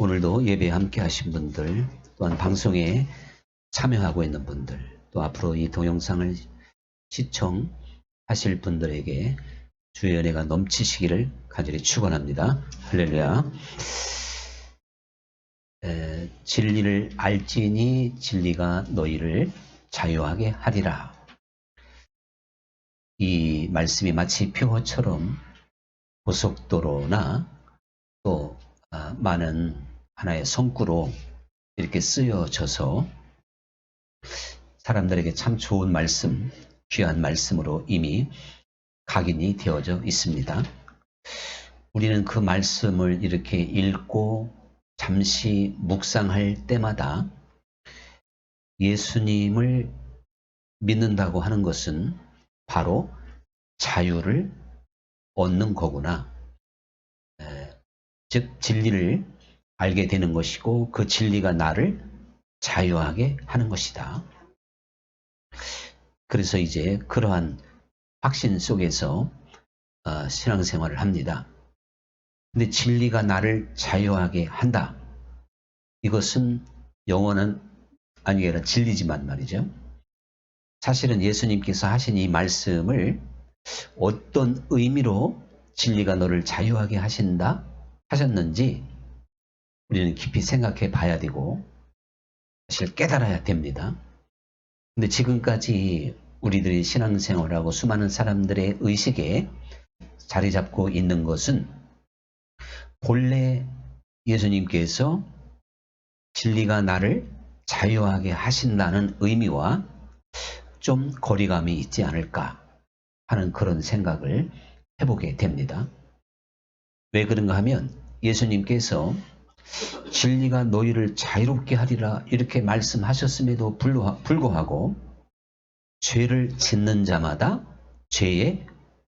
오늘도 예배에 함께 하신 분들, 또한 방송에 참여하고 있는 분들, 또 앞으로 이 동영상을 시청하실 분들에게 주의 은혜가 넘치시기를 간절히 축원합니다. 할렐루야. 진리를 알지니 진리가 너희를 자유하게 하리라. 이 말씀이 마치 표어처럼 고속도로나 또 많은 하나의 성구로 이렇게 쓰여져서 사람들에게 참 좋은 말씀, 귀한 말씀으로 이미 각인이 되어져 있습니다. 우리는 그 말씀을 이렇게 읽고 잠시 묵상할 때마다 예수님을 믿는다고 하는 것은 바로 자유를 얻는 거구나. 즉 진리를 알게 되는 것이고 그 진리가 나를 자유하게 하는 것이다. 그래서 이제 그러한 확신 속에서 신앙생활을 합니다. 근데 진리가 나를 자유하게 한다. 이것은 영원한 아니라 진리지만 말이죠. 사실은 예수님께서 하신 이 말씀을 어떤 의미로 진리가 너를 자유하게 하셨는지 우리는 깊이 생각해 봐야 되고 사실 깨달아야 됩니다. 근데 지금까지 우리들이 신앙생활하고 수많은 사람들의 의식에 자리 잡고 있는 것은 본래 예수님께서 진리가 나를 자유하게 하신다는 의미와 좀 거리감이 있지 않을까 하는 그런 생각을 해보게 됩니다. 왜 그런가 하면 예수님께서 진리가 너희를 자유롭게 하리라 이렇게 말씀하셨음에도 불구하고 죄를 짓는 자마다 죄의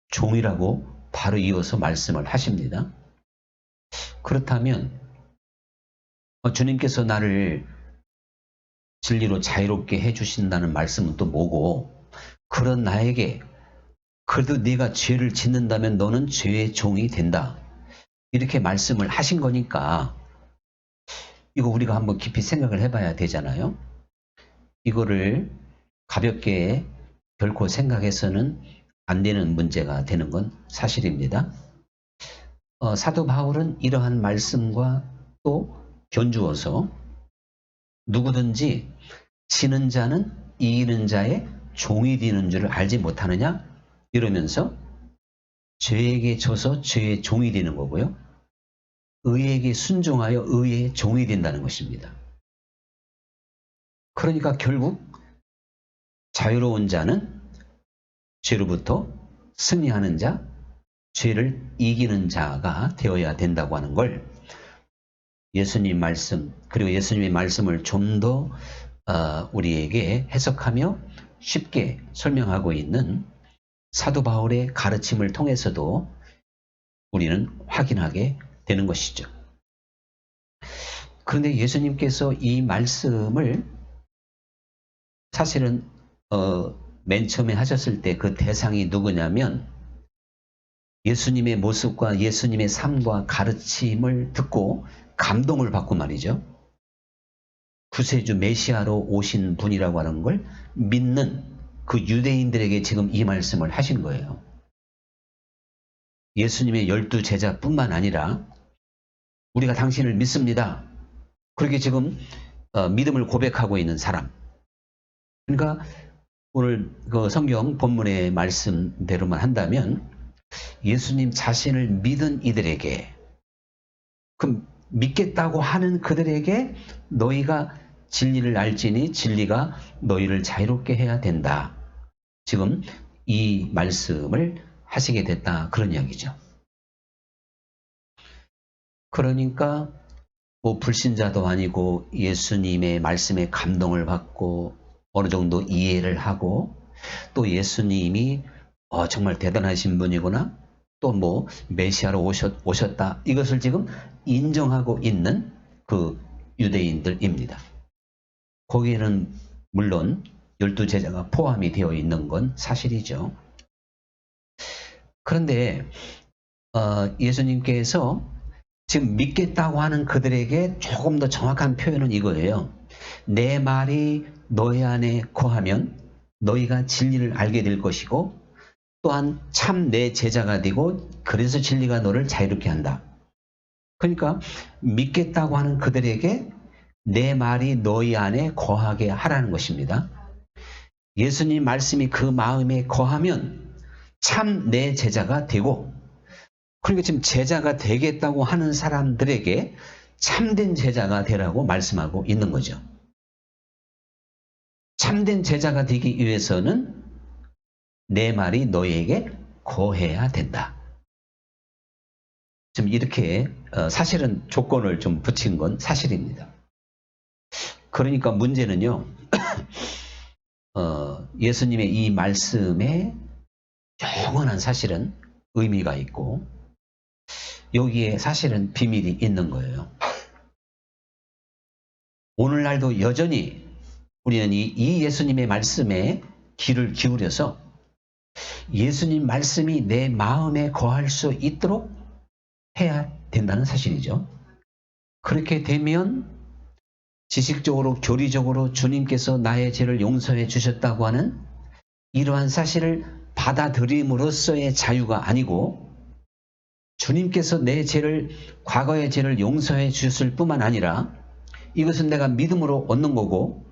종이라고 바로 이어서 말씀을 하십니다. 그렇다면 주님께서 나를 진리로 자유롭게 해주신다는 말씀은 또 뭐고, 그런 나에게 그래도 네가 죄를 짓는다면 너는 죄의 종이 된다 이렇게 말씀을 하신 거니까 이거 우리가 한번 깊이 생각을 해봐야 되잖아요. 이거를 가볍게 결코 생각해서는 안 되는 문제가 되는 건 사실입니다. 사도 바울은 이러한 말씀과 또 견주어서 누구든지 지는 자는 이기는 자의 종이 되는 줄을 알지 못하느냐 이러면서 죄에게 져서 죄의 종이 되는 거고요. 의에게 순종하여 의의 종이 된다는 것입니다. 그러니까 결국 자유로운 자는 죄로부터 승리하는 자, 죄를 이기는 자가 되어야 된다고 하는 걸 예수님 말씀, 그리고 예수님의 말씀을 좀 더 우리에게 해석하며 쉽게 설명하고 있는 사도 바울의 가르침을 통해서도 우리는 확인하게 되는 것이죠. 그런데 예수님께서 이 말씀을 사실은 맨 처음에 하셨을 때 그 대상이 누구냐면 예수님의 모습과 예수님의 삶과 가르침을 듣고 감동을 받고 말이죠. 구세주 메시아로 오신 분이라고 하는 걸 믿는 그 유대인들에게 지금 이 말씀을 하신 거예요. 예수님의 12 제자뿐만 아니라 우리가 당신을 믿습니다. 그렇게 지금 믿음을 고백하고 있는 사람. 그러니까 오늘 그 성경 본문의 말씀대로만 한다면 예수님 자신을 믿은 이들에게, 그 믿겠다고 하는 그들에게 너희가 진리를 알지니 진리가 너희를 자유롭게 해야 된다. 지금 이 말씀을 하시게 됐다. 그런 이야기죠. 그러니까 뭐 불신자도 아니고 예수님의 말씀에 감동을 받고 어느 정도 이해를 하고 또 예수님이 정말 대단하신 분이구나, 또 뭐 메시아로 오셨다, 이것을 지금 인정하고 있는 그 유대인들입니다. 거기에는 물론 12 제자가 포함이 되어 있는 건 사실이죠. 그런데 예수님께서 지금 믿겠다고 하는 그들에게 조금 더 정확한 표현은 이거예요. 내 말이 너희 안에 거하면 너희가 진리를 알게 될 것이고 또한 참 내 제자가 되고 그래서 진리가 너를 자유롭게 한다. 그러니까 믿겠다고 하는 그들에게 내 말이 너희 안에 거하게 하라는 것입니다. 예수님 말씀이 그 마음에 거하면 참 내 제자가 되고, 그러니까 지금 제자가 되겠다고 하는 사람들에게 참된 제자가 되라고 말씀하고 있는 거죠. 참된 제자가 되기 위해서는 내 말이 너희에게 거해야 된다. 지금 이렇게 사실은 조건을 좀 붙인 건 사실입니다. 그러니까 문제는요. 예수님의 이 말씀에 영원한 사실은 의미가 있고 여기에 사실은 비밀이 있는 거예요. 오늘날도 여전히 우리는 이 예수님의 말씀에 귀를 기울여서 예수님 말씀이 내 마음에 거할 수 있도록 해야 된다는 사실이죠. 그렇게 되면 지식적으로 교리적으로 주님께서 나의 죄를 용서해 주셨다고 하는 이러한 사실을 받아들임으로써의 자유가 아니고 주님께서 내 죄를 과거의 죄를 용서해 주셨을 뿐만 아니라 이것은 내가 믿음으로 얻는 거고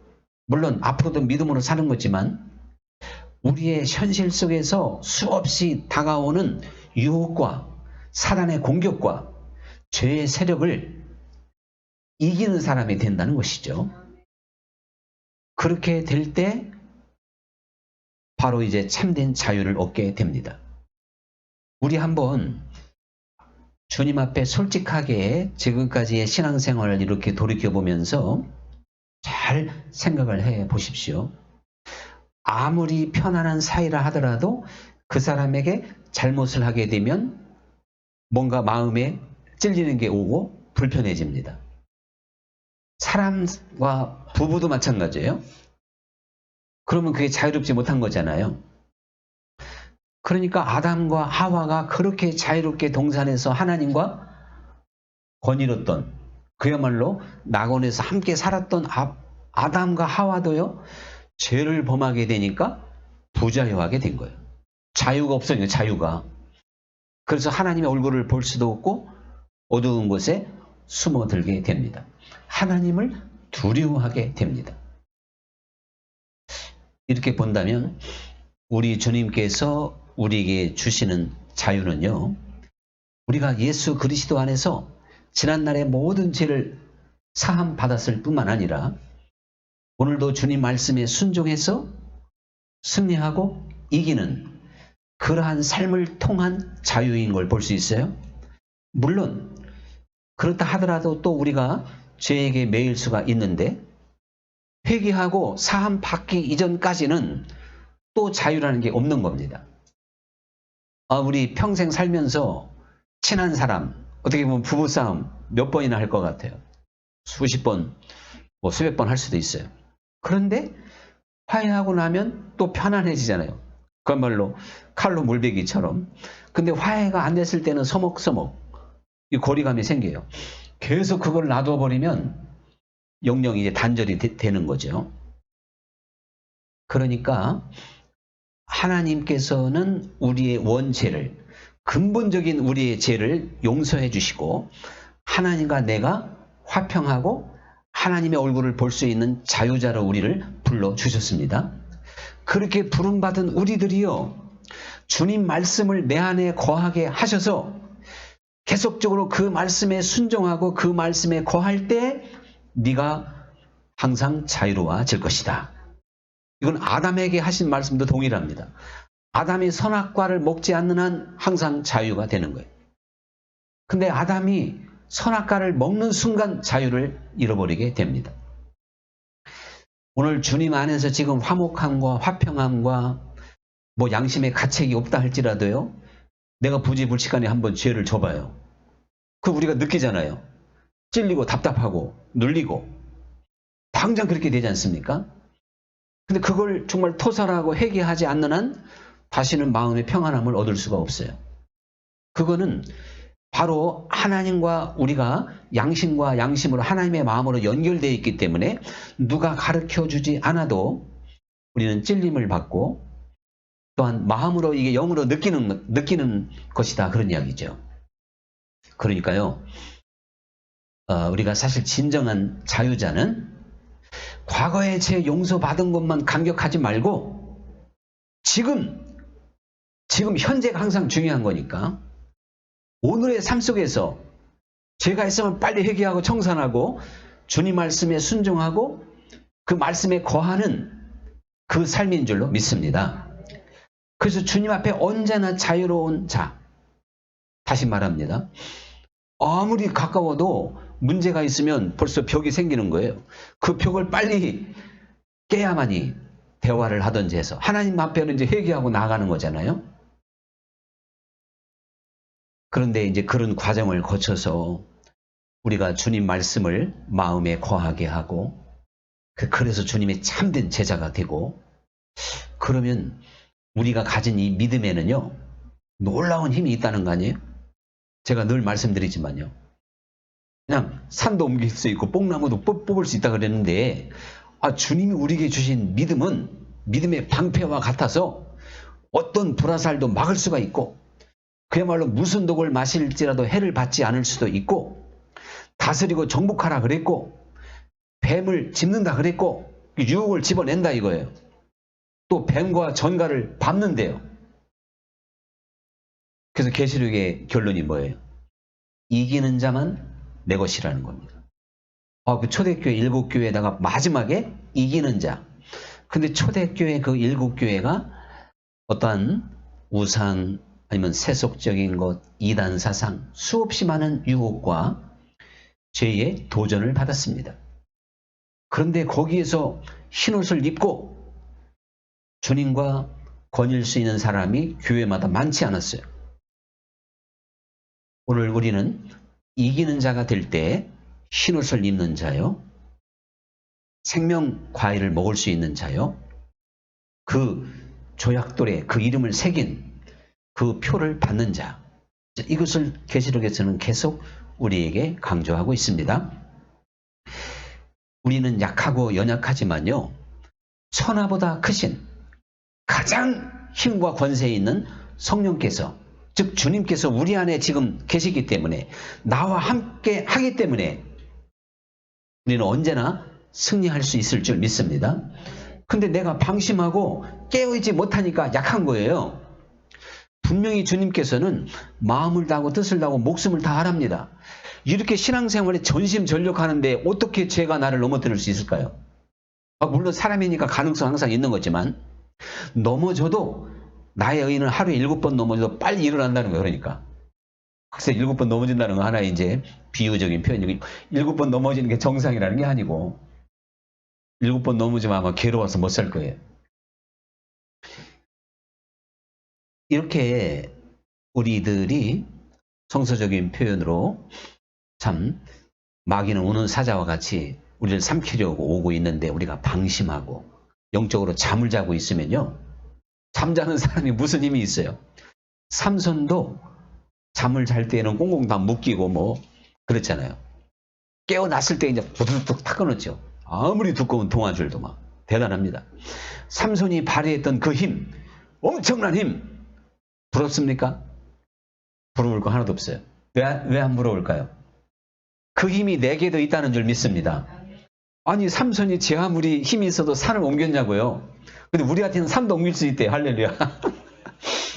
물론 앞으로도 믿음으로 사는 거지만 우리의 현실 속에서 수없이 다가오는 유혹과 사단의 공격과 죄의 세력을 이기는 사람이 된다는 것이죠. 그렇게 될 때 바로 이제 참된 자유를 얻게 됩니다. 우리 한번 주님 앞에 솔직하게 지금까지의 신앙생활을 이렇게 돌이켜보면서 잘 생각을 해 보십시오. 아무리 편안한 사이라 하더라도 그 사람에게 잘못을 하게 되면 뭔가 마음에 찔리는 게 오고 불편해집니다. 사람과 부부도 마찬가지예요. 그러면 그게 자유롭지 못한 거잖아요. 그러니까 아담과 하와가 그렇게 자유롭게 동산에서 하나님과 거닐었던 그야말로 낙원에서 함께 살았던 아담과 하와도요. 죄를 범하게 되니까 부자유하게 된 거예요. 자유가 없어요. 자유가. 그래서 하나님의 얼굴을 볼 수도 없고 어두운 곳에 숨어들게 됩니다. 하나님을 두려워하게 됩니다. 이렇게 본다면 우리 주님께서 우리에게 주시는 자유는요. 우리가 예수 그리스도 안에서 지난날의 모든 죄를 사함 받았을 뿐만 아니라 오늘도 주님 말씀에 순종해서 승리하고 이기는 그러한 삶을 통한 자유인 걸 볼 수 있어요. 물론 그렇다 하더라도 또 우리가 죄에게 매일 수가 있는데 회개하고 사함 받기 이전까지는 또 자유라는 게 없는 겁니다. 우리 평생 살면서 친한 사람, 어떻게 보면 부부싸움 몇 번이나 할 것 같아요. 수십 번, 수백 번 할 수도 있어요. 그런데 화해하고 나면 또 편안해지잖아요. 그야말로 칼로 물베기처럼. 근데 화해가 안 됐을 때는 서먹서먹 이 거리감이 생겨요. 계속 그걸 놔둬버리면 영영 이제 단절이 되는 거죠. 그러니까 하나님께서는 우리의 원죄를 근본적인 우리의 죄를 용서해 주시고 하나님과 내가 화평하고 하나님의 얼굴을 볼 수 있는 자유자로 우리를 불러주셨습니다. 그렇게 부름받은 우리들이요. 주님 말씀을 내 안에 거하게 하셔서 계속적으로 그 말씀에 순종하고 그 말씀에 거할 때 네가 항상 자유로워질 것이다. 이건 아담에게 하신 말씀도 동일합니다. 아담이 선악과를 먹지 않는 한 항상 자유가 되는 거예요. 근데 아담이 선악과를 먹는 순간 자유를 잃어버리게 됩니다. 오늘 주님 안에서 지금 화목함과 화평함과 양심의 가책이 없다 할지라도요. 내가 부지불식간에 한번 죄를 져봐요. 그 우리가 느끼잖아요. 찔리고 답답하고 눌리고 당장 그렇게 되지 않습니까? 근데 그걸 정말 토설하고 회개하지 않는 한 다시는 마음의 평안함을 얻을 수가 없어요. 그거는 바로 하나님과 우리가 양심과 양심으로 하나님의 마음으로 연결되어 있기 때문에 누가 가르쳐주지 않아도 우리는 찔림을 받고 또한 마음으로 이게 영으로 느끼는 것이다. 그런 이야기죠. 그러니까요. 우리가 사실 진정한 자유자는 과거에 죄 용서받은 것만 감격하지 말고 지금 현재가 항상 중요한 거니까 오늘의 삶 속에서 죄가 있으면 빨리 회개하고 청산하고 주님 말씀에 순종하고 그 말씀에 거하는 그 삶인 줄로 믿습니다. 그래서 주님 앞에 언제나 자유로운 자. 다시 말합니다. 아무리 가까워도 문제가 있으면 벌써 벽이 생기는 거예요. 그 벽을 빨리 깨야만이 대화를 하든지 해서 하나님 앞에는 이제 회개하고 나가는 거잖아요. 그런데 이제 그런 과정을 거쳐서 우리가 주님 말씀을 마음에 거하게 하고 그래서 주님의 참된 제자가 되고 그러면 우리가 가진 이 믿음에는요 놀라운 힘이 있다는 거 아니에요? 제가 늘 말씀드리지만요. 그냥 산도 옮길 수 있고 뽕나무도 뽑을 수 있다 그랬는데 주님이 우리에게 주신 믿음은 믿음의 방패와 같아서 어떤 불화살도 막을 수가 있고 그야말로 무슨 독을 마실지라도 해를 받지 않을 수도 있고 다스리고 정복하라 그랬고 뱀을 짚는다 그랬고 유혹을 집어낸다 이거예요. 또 뱀과 전갈을 밟는데요. 그래서 계시록의 결론이 뭐예요? 이기는 자만 내 것이라는 겁니다. 그 초대교회 7교회에다가 마지막에 이기는 자. 근데 초대교회 그 7교회가 어떠한 우상 아니면 세속적인 것, 이단 사상, 수없이 많은 유혹과 죄의 도전을 받았습니다. 그런데 거기에서 흰옷을 입고 주님과 거닐 수 있는 사람이 교회마다 많지 않았어요. 오늘 우리는 이기는 자가 될 때 흰옷을 입는 자요. 생명 과일을 먹을 수 있는 자요. 그 조약돌에 그 이름을 새긴 그 표를 받는 자. 이것을 계시록에서는 계속 우리에게 강조하고 있습니다. 우리는 약하고 연약하지만요. 천하보다 크신 가장 힘과 권세 있는 성령께서 즉 주님께서 우리 안에 지금 계시기 때문에 나와 함께 하기 때문에 우리는 언제나 승리할 수 있을 줄 믿습니다. 근데 내가 방심하고 깨어있지 못하니까 약한 거예요. 분명히 주님께서는 마음을 다하고 뜻을 다하고 목숨을 다하랍니다. 이렇게 신앙생활에 전심전력하는데 어떻게 죄가 나를 넘어뜨릴 수 있을까요? 물론 사람이니까 가능성 항상 있는 거지만 넘어져도 나의 의인은 하루에 7번 넘어져도 빨리 일어난다는 거예요. 그러니까. 그래서 7번 넘어진다는 건 하나의 이제 비유적인 표현이고 7번 넘어지는 게 정상이라는 게 아니고 7번 넘어지면 아마 괴로워서 못 살 거예요. 이렇게 우리들이 성서적인 표현으로 참 마귀는 우는 사자와 같이 우리를 삼키려고 오고 있는데 우리가 방심하고 영적으로 잠을 자고 있으면요. 잠자는 사람이 무슨 힘이 있어요? 삼손도 잠을 잘 때에는 꽁꽁 다 묶이고 뭐 그렇잖아요. 깨어났을 때 이제 부들뚝 탁 끊었죠. 아무리 두꺼운 동아줄도 막 대단합니다. 삼손이 발휘했던 그 힘, 엄청난 힘 부럽습니까? 부러울 거 하나도 없어요. 왜 안 부러울까요? 그 힘이 내게도 있다는 줄 믿습니다. 아니 삼손이 제 아무리 힘이 있어도 산을 옮겼냐고요. 근데 우리한테는 산도 옮길 수 있대요. 할렐루야.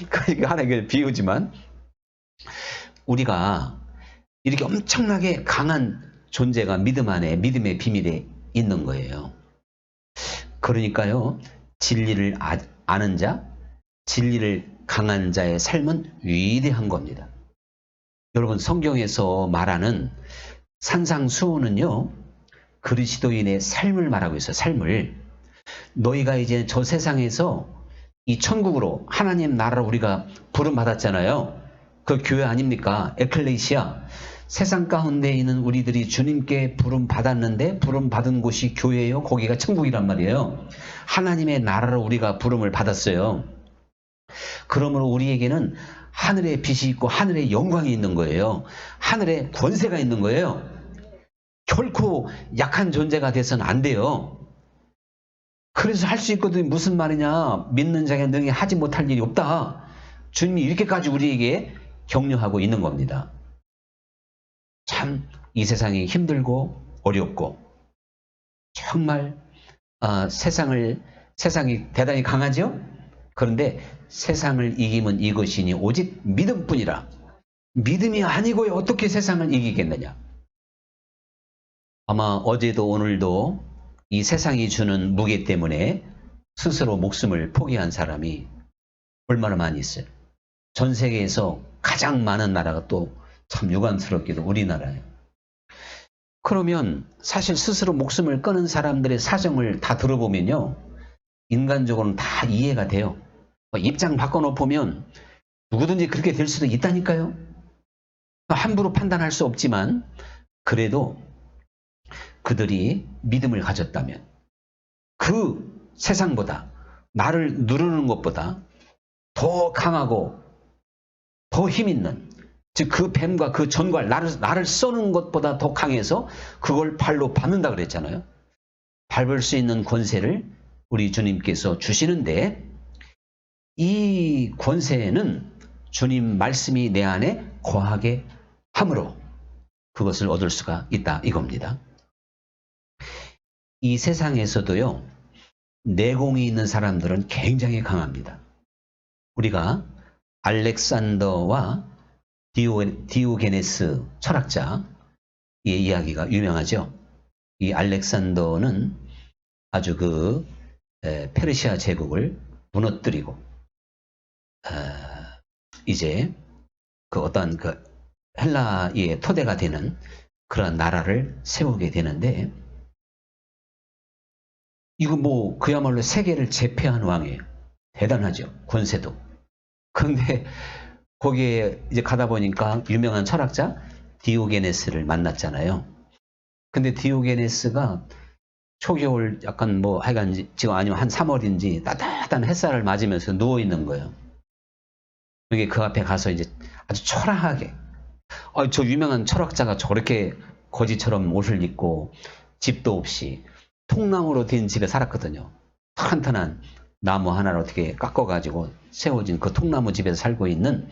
그러니까 하나의 비유지만 우리가 이렇게 엄청나게 강한 존재가 믿음 안에 믿음의 비밀에 있는 거예요. 그러니까요. 진리를 아는 자, 진리를 강한 자의 삶은 위대한 겁니다. 여러분 성경에서 말하는 산상수훈은요. 그리스도인의 삶을 말하고 있어요. 삶을. 너희가 이제 저 세상에서 이 천국으로 하나님 나라로 우리가 부름받았잖아요. 그 교회 아닙니까? 에클레시아. 세상 가운데 있는 우리들이 주님께 부름받았는데 부름받은 곳이 교회예요. 거기가 천국이란 말이에요. 하나님의 나라로 우리가 부름을 받았어요. 그러므로 우리에게는 하늘의 빛이 있고 하늘의 영광이 있는 거예요. 하늘의 권세가 있는 거예요. 결코 약한 존재가 돼서는 안 돼요. 그래서 할 수 있거든. 무슨 말이냐. 믿는 자가 능히 하지 못할 일이 없다. 주님이 이렇게까지 우리에게 격려하고 있는 겁니다. 참 이 세상이 힘들고 어렵고 정말 세상이 대단히 강하죠. 그런데 세상을 이기면 이것이니 오직 믿음뿐이라. 믿음이 아니고 어떻게 세상을 이기겠느냐. 아마 어제도 오늘도 이 세상이 주는 무게 때문에 스스로 목숨을 포기한 사람이 얼마나 많이 있어요. 전 세계에서 가장 많은 나라가 또 참 유감스럽게도 우리나라예요. 그러면 사실 스스로 목숨을 끊은 사람들의 사정을 다 들어보면요. 인간적으로는 다 이해가 돼요. 입장 바꿔놓으면 누구든지 그렇게 될 수도 있다니까요. 함부로 판단할 수 없지만 그래도 그들이 믿음을 가졌다면 그 세상보다 나를 누르는 것보다 더 강하고 더 힘있는 즉 그 뱀과 그 전과 나를 쏘는 것보다 더 강해서 그걸 발로 밟는다 그랬잖아요. 밟을 수 있는 권세를 우리 주님께서 주시는데 이 권세는 주님 말씀이 내 안에 거하게 함으로 그것을 얻을 수가 있다 이겁니다. 이 세상에서도요. 내공이 있는 사람들은 굉장히 강합니다. 우리가 알렉산더와 디오게네스 철학자의 이야기가 유명하죠. 이 알렉산더는 아주 페르시아 제국을 무너뜨리고 이제 어떤 헬라의 토대가 되는 그런 나라를 세우게 되는데 이거 그야말로 세계를 제패한 왕이에요. 대단하죠. 권세도. 그런데 거기에 이제 가다 보니까 유명한 철학자 디오게네스를 만났잖아요. 근데 디오게네스가 초겨울 약간 하여간 지금 아니면 한 3월인지 따뜻한 햇살을 맞으면서 누워 있는 거예요. 그게 그 앞에 가서 이제 아주 초라하게 저 유명한 철학자가 저렇게 거지처럼 옷을 입고 집도 없이 통나무로 된 집에 살았거든요. 탄탄한 나무 하나를 어떻게 깎아가지고 세워진 그 통나무 집에서 살고 있는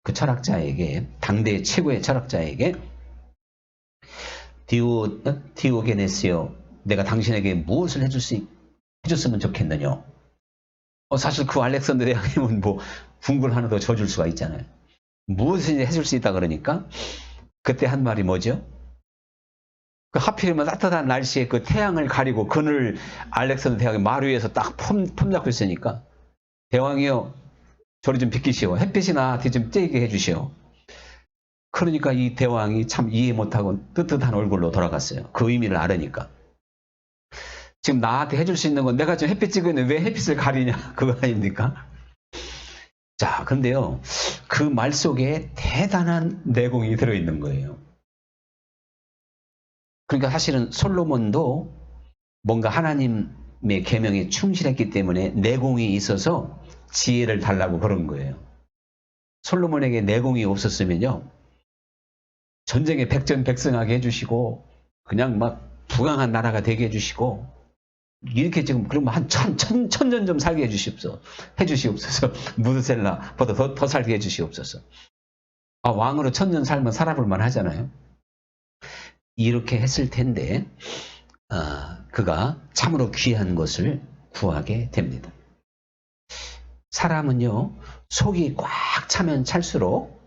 그 철학자에게 당대 최고의 철학자에게 디오게네스요 내가 당신에게 무엇을 해줬으면 좋겠느냐. 사실 그 알렉산더 대왕님은 궁궐 하나 더 져줄 수가 있잖아요. 무엇을 해줄 수 있다 그러니까 그때 한 말이 뭐죠? 하필이면 따뜻한 날씨에 그 태양을 가리고 그늘 알렉산더 대왕이 말 위에서 딱 폼잡고 있으니까 대왕이요 저리 좀 비키시오. 햇빛이나 나한테 좀 쬐게 해주시오. 그러니까 이 대왕이 참 이해 못하고 뜨뜻한 얼굴로 돌아갔어요. 그 의미를 알으니까. 지금 나한테 해줄 수 있는 건 내가 지금 햇빛 쬐고 있는데 왜 햇빛을 가리냐 그거 아닙니까? 자, 근데요 그 말 속에 대단한 내공이 들어있는 거예요. 그러니까 사실은 솔로몬도 뭔가 하나님의 계명에 충실했기 때문에 내공이 있어서 지혜를 달라고 그런 거예요. 솔로몬에게 내공이 없었으면요 전쟁에 백전백승하게 해주시고 그냥 부강한 나라가 되게 해주시고 이렇게 지금 그러면 한 천년 좀 살게 해주시옵소서. 무드셀라보다 더 살게 해주시옵소서. 왕으로 1000년 살면 살아볼만 하잖아요. 이렇게 했을 텐데 그가 참으로 귀한 것을 구하게 됩니다. 사람은요 속이 꽉 차면 찰수록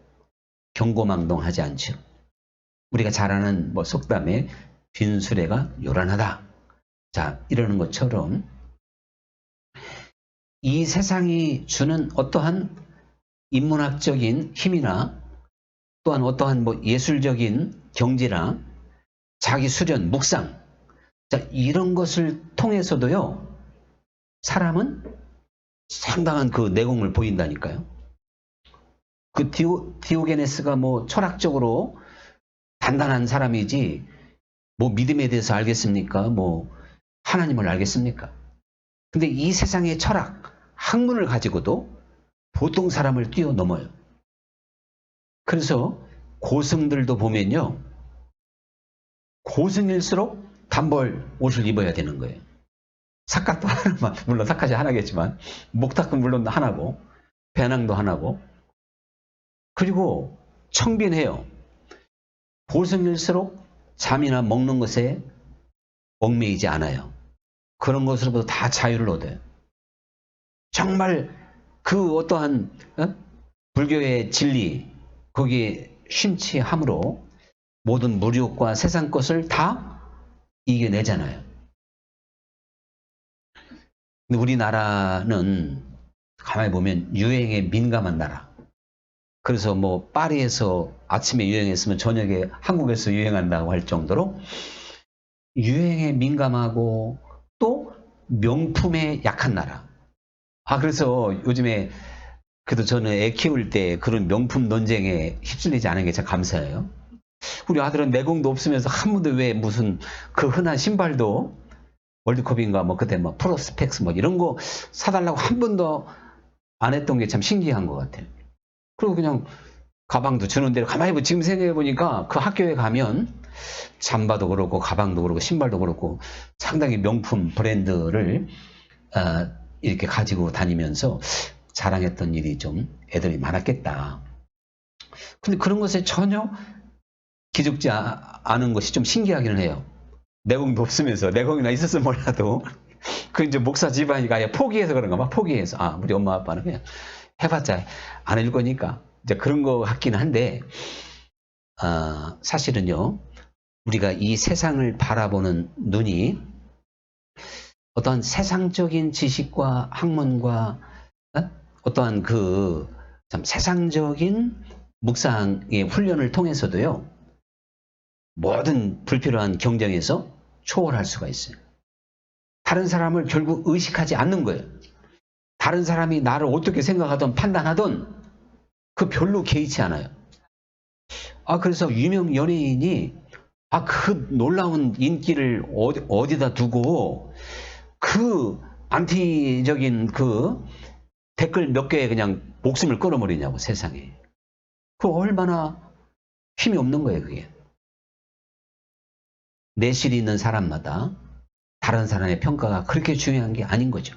경고망동하지 않죠. 우리가 잘 아는 속담에 빈수레가 요란하다. 자, 이러는 것처럼 이 세상이 주는 어떠한 인문학적인 힘이나 또한 어떠한 예술적인 경지나 자기 수련, 묵상, 자, 이런 것을 통해서도요 사람은 상당한 그 내공을 보인다니까요. 그 디오게네스가 철학적으로 단단한 사람이지 믿음에 대해서 알겠습니까? 하나님을 알겠습니까? 근데 이 세상의 철학, 학문을 가지고도 보통 사람을 뛰어넘어요. 그래서 고승들도 보면요. 고승일수록 단벌 옷을 입어야 되는 거예요. 삿갓도 하나만, 물론 삿갓이 하나겠지만 목탁은 물론 하나고 배낭도 하나고 그리고 청빈해요. 고승일수록 잠이나 먹는 것에 얽매이지 않아요. 그런 것으로부터 다 자유를 얻어요. 정말 그 어떠한 불교의 진리 거기에 심취함으로 모든 무력과 세상 것을 다 이겨내잖아요. 근데 우리나라는 가만히 보면 유행에 민감한 나라. 그래서 뭐 파리에서 아침에 유행했으면 저녁에 한국에서 유행한다고 할 정도로 유행에 민감하고 또 명품에 약한 나라. 그래서 요즘에 그래도 저는 애 키울 때 그런 명품 논쟁에 휩쓸리지 않은 게 참 감사해요. 우리 아들은 내공도 없으면서 한 번도 왜 무슨 그 흔한 신발도 월드컵인가 뭐 그때 뭐 프로스펙스 뭐 이런 거 사달라고 한 번도 안 했던 게 참 신기한 것 같아요. 그리고 그냥 가방도 주는 대로 가만히 지금 생각해 보니까 그 학교에 가면 잠바도 그렇고 가방도 그렇고 신발도 그렇고 상당히 명품 브랜드를 이렇게 가지고 다니면서 자랑했던 일이 좀 애들이 많았겠다. 근데 그런 것에 전혀 기죽지 않은 것이 좀 신기하기는 해요. 내공도 없으면서 내공이나 있었으면 몰라도 그 이제 목사 집안이가 아예 포기해서 그런가 봐. 포기해서 우리 엄마 아빠는 그냥 해봤자 안 해줄 거니까 이제 그런 거 같기는 한데 사실은요 우리가 이 세상을 바라보는 눈이 어떤 세상적인 지식과 학문과 어떠한 그 참 세상적인 묵상의 훈련을 통해서도요 모든 불필요한 경쟁에서 초월할 수가 있어요. 다른 사람을 결국 의식하지 않는 거예요. 다른 사람이 나를 어떻게 생각하든 판단하든 그 별로 개의치 않아요. 그래서 유명 연예인이 그 놀라운 인기를 어디다 두고 그 안티적인 그 댓글 몇 개에 그냥 목숨을 끊어버리냐고 세상에. 그 얼마나 힘이 없는 거예요 그게. 내실이 있는 사람마다 다른 사람의 평가가 그렇게 중요한 게 아닌 거죠.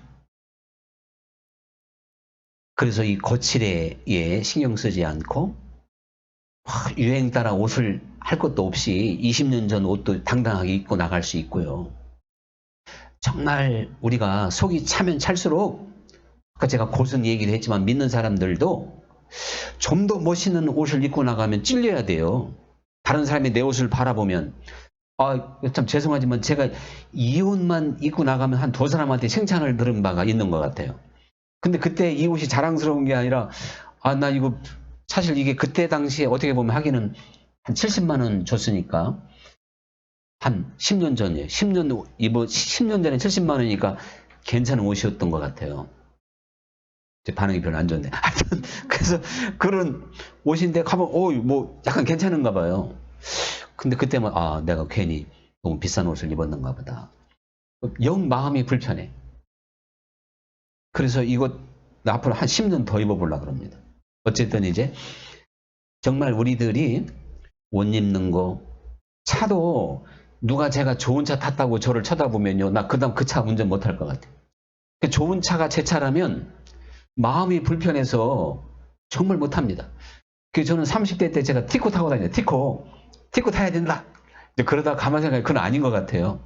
그래서 이 거칠에 신경 쓰지 않고 유행 따라 옷을 할 것도 없이 20년 전 옷도 당당하게 입고 나갈 수 있고요. 정말 우리가 속이 차면 찰수록 아까 제가 고승 얘기를 했지만 믿는 사람들도 좀 더 멋있는 옷을 입고 나가면 찔려야 돼요. 다른 사람이 내 옷을 바라보면 참 죄송하지만 제가 이 옷만 입고 나가면 한 두 사람한테 칭찬을 들은 바가 있는 것 같아요. 근데 그때 이 옷이 자랑스러운 게 아니라 나 이거 사실 이게 그때 당시에 어떻게 보면 하기는 한 70만 원 줬으니까 한 10년 전이에요. 10년 전에 70만 원이니까 괜찮은 옷이었던 것 같아요. 제 반응이 별로 안 좋네. 하여튼 그래서 그런 옷인데 가면 뭐 약간 괜찮은가 봐요. 근데 그때 내가 괜히 너무 비싼 옷을 입었는가 보다. 영 마음이 불편해. 그래서 이거 앞으로 한 10년 더 입어보려고 합니다. 어쨌든 이제 정말 우리들이 옷 입는 거 차도 누가 제가 좋은 차 탔다고 저를 쳐다보면요. 나 그다음 그 차 운전 못할 것 같아요. 좋은 차가 제 차라면 마음이 불편해서 정말 못합니다. 저는 30대 때 제가 티코 타고 다녀요. 티코 타야 된다. 그러다 가만 생각해 그건 아닌 것 같아요.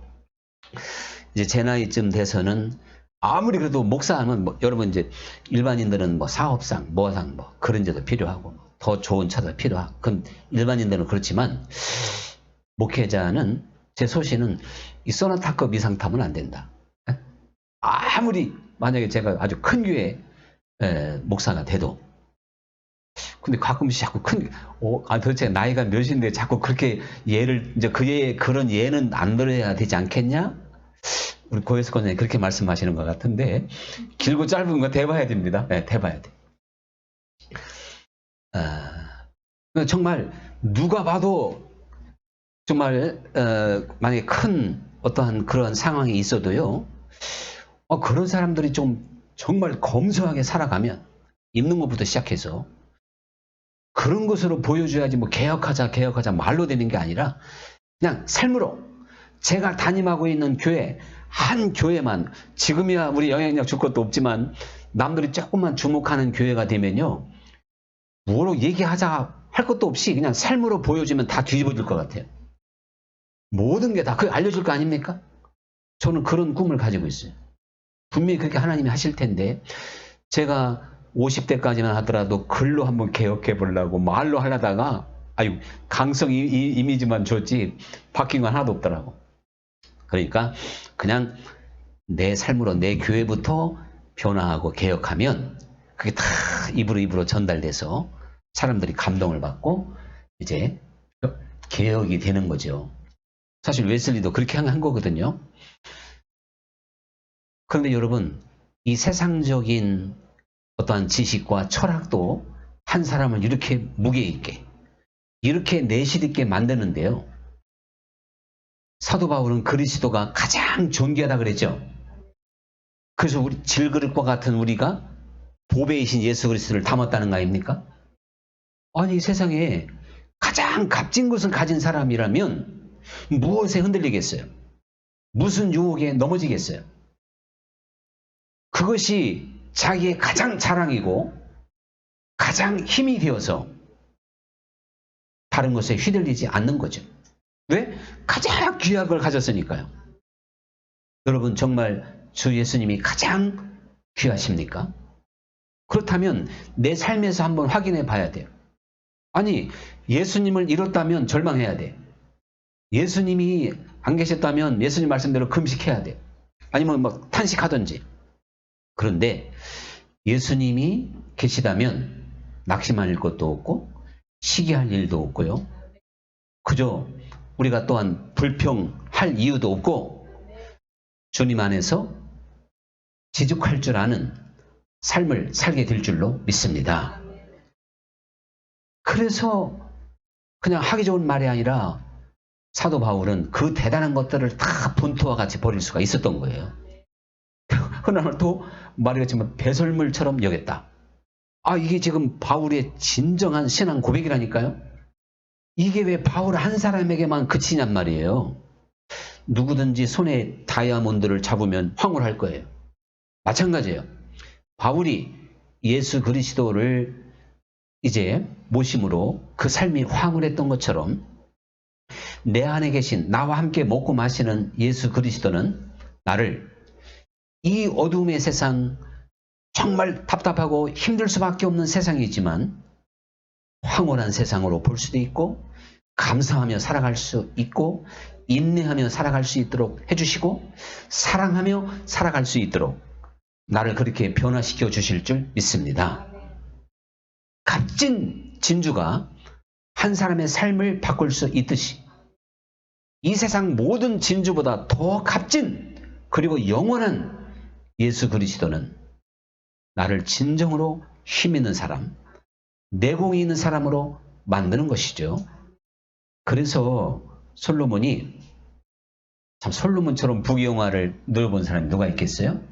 이제 제 나이쯤 돼서는 아무리 그래도 목사하면 여러분 이제 일반인들은 사업상 뭐상 그런 데도 필요하고 더 좋은 차도 필요하고 그건 일반인들은 그렇지만 목회자는 제 소신은 이 소나타급 이상 타면 안 된다. 아무리 만약에 제가 아주 큰 교회 목사가 돼도 근데 가끔씩 자꾸 도대체 나이가 몇인데 자꾸 그렇게 예를 이제 그런 예는 안 들어야 되지 않겠냐? 우리 고혜수권장님 그렇게 말씀하시는 것 같은데 길고 짧은 거 대봐야 됩니다. 대봐야 돼. 정말 누가 봐도 정말 만약에 큰 어떠한 그런 상황이 있어도요. 그런 사람들이 좀 정말 검소하게 살아가면 입는 것부터 시작해서 그런 것으로 보여줘야지 뭐 개혁하자 말로 되는 게 아니라 그냥 삶으로 제가 담임하고 있는 교회 한 교회만 지금이야 우리 영향력 줄 것도 없지만 남들이 조금만 주목하는 교회가 되면요. 뭐로 얘기하자 할 것도 없이 그냥 삶으로 보여주면 다 뒤집어질 것 같아요. 모든 게 다 그걸 알려줄 거 아닙니까? 저는 그런 꿈을 가지고 있어요. 분명히 그렇게 하나님이 하실 텐데 제가 50대까지만 하더라도 글로 한번 개혁해 보려고 말로 하려다가 아유 강성 이미지만 줬지 바뀐 건 하나도 없더라고. 그러니까 그냥 내 삶으로 내 교회부터 변화하고 개혁하면 그게 다 입으로 전달돼서 사람들이 감동을 받고 이제 개혁이 되는 거죠. 사실 웨슬리도 그렇게 한 거거든요. 그런데 여러분 이 세상적인 어떠한 지식과 철학도 한 사람을 이렇게 무게 있게 이렇게 내실 있게 만드는데요. 사도 바울은 그리스도가 가장 존귀하다 그랬죠. 그래서 우리 질그릇과 같은 우리가 보배이신 예수 그리스도를 담았다는 거 아닙니까? 아니 세상에 가장 값진 것을 가진 사람이라면 무엇에 흔들리겠어요? 무슨 유혹에 넘어지겠어요? 그것이 자기의 가장 자랑이고 가장 힘이 되어서 다른 것에 휘둘리지 않는 거죠. 왜? 가장 귀한 걸 가졌으니까요. 여러분 정말 주 예수님이 가장 귀하십니까? 그렇다면 내 삶에서 한번 확인해 봐야 돼요. 아니 예수님을 잃었다면 절망해야 돼. 예수님이 안 계셨다면 예수님 말씀대로 금식해야 돼. 아니면 막 탄식하든지. 그런데 예수님이 계시다면 낙심할 것도 없고 시기할 일도 없고요. 그저 우리가 또한 불평할 이유도 없고 주님 안에서 지족할 줄 아는 삶을 살게 될 줄로 믿습니다. 그래서 그냥 하기 좋은 말이 아니라 사도 바울은 그 대단한 것들을 다 본토와 같이 버릴 수가 있었던 거예요. 흔한 또 말이겠지만 배설물처럼 여겼다. 아 이게 지금 바울의 진정한 신앙 고백이라니까요. 이게 왜 바울 한 사람에게만 그치냔 말이에요. 누구든지 손에 다이아몬드를 잡으면 황홀할 거예요. 마찬가지예요. 바울이 예수 그리스도를 이제 모심으로 그 삶이 황홀했던 것처럼 내 안에 계신 나와 함께 먹고 마시는 예수 그리스도는 나를 이 어둠의 세상 정말 답답하고 힘들 수밖에 없는 세상이지만 황홀한 세상으로 볼 수도 있고 감사하며 살아갈 수 있고 인내하며 살아갈 수 있도록 해주시고 사랑하며 살아갈 수 있도록 나를 그렇게 변화시켜 주실 줄 믿습니다. 값진 진주가 한 사람의 삶을 바꿀 수 있듯이 이 세상 모든 진주보다 더 값진 그리고 영원한 예수 그리스도는 나를 진정으로 힘있는 사람, 내공이 있는 사람으로 만드는 것이죠. 그래서 솔로몬이 참 솔로몬처럼 부귀영화를 누려본 사람이 누가 있겠어요?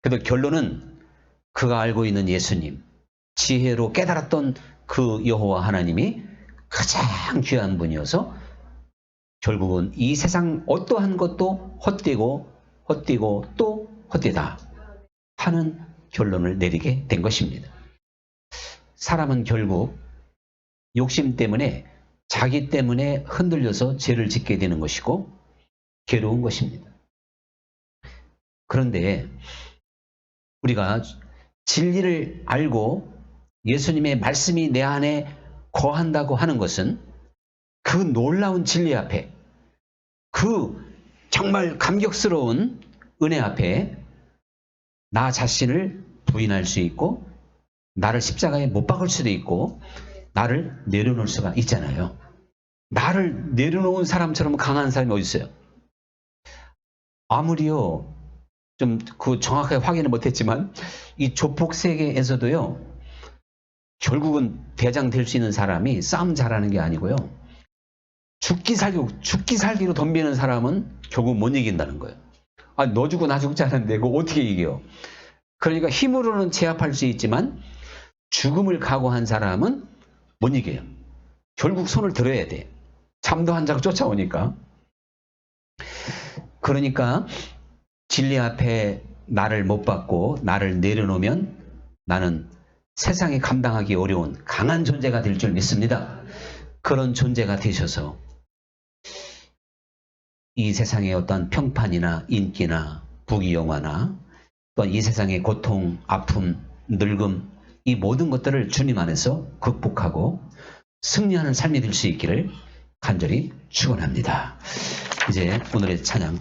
그래도 결론은 그가 알고 있는 예수님, 지혜로 깨달았던 그 여호와 하나님이 가장 귀한 분이어서 결국은 이 세상 어떠한 것도 헛되고 또 헛되다 하는 결론을 내리게 된 것입니다. 사람은 결국 욕심 때문에 자기 때문에 흔들려서 죄를 짓게 되는 것이고 괴로운 것입니다. 그런데 우리가 진리를 알고 예수님의 말씀이 내 안에 거한다고 하는 것은 그 놀라운 진리 앞에 그 정말 감격스러운 은혜 앞에 나 자신을 부인할 수 있고 나를 십자가에 못 박을 수도 있고 나를 내려놓을 수가 있잖아요. 나를 내려놓은 사람처럼 강한 사람이 어디 있어요? 아무리요 좀 그 정확하게 확인을 못했지만 이 조폭 세계에서도요 결국은 대장 될 수 있는 사람이 싸움 잘하는 게 아니고요 죽기 살기로 덤비는 사람은 결국 못 이긴다는 거예요. 너 죽고 나 죽지 않은데 그거 어떻게 이겨? 그러니까 힘으로는 제압할 수 있지만 죽음을 각오한 사람은 못 이겨요. 결국 손을 들어야 돼. 잠도 안 자고 쫓아오니까. 그러니까 진리 앞에 나를 못 받고 나를 내려놓으면 나는 세상에 감당하기 어려운 강한 존재가 될 줄 믿습니다. 그런 존재가 되셔서 이 세상의 어떤 평판이나 인기나 부귀영화나 또한 이 세상의 고통, 아픔, 늙음 이 모든 것들을 주님 안에서 극복하고 승리하는 삶이 될 수 있기를 간절히 축원합니다. 이제 오늘의 찬양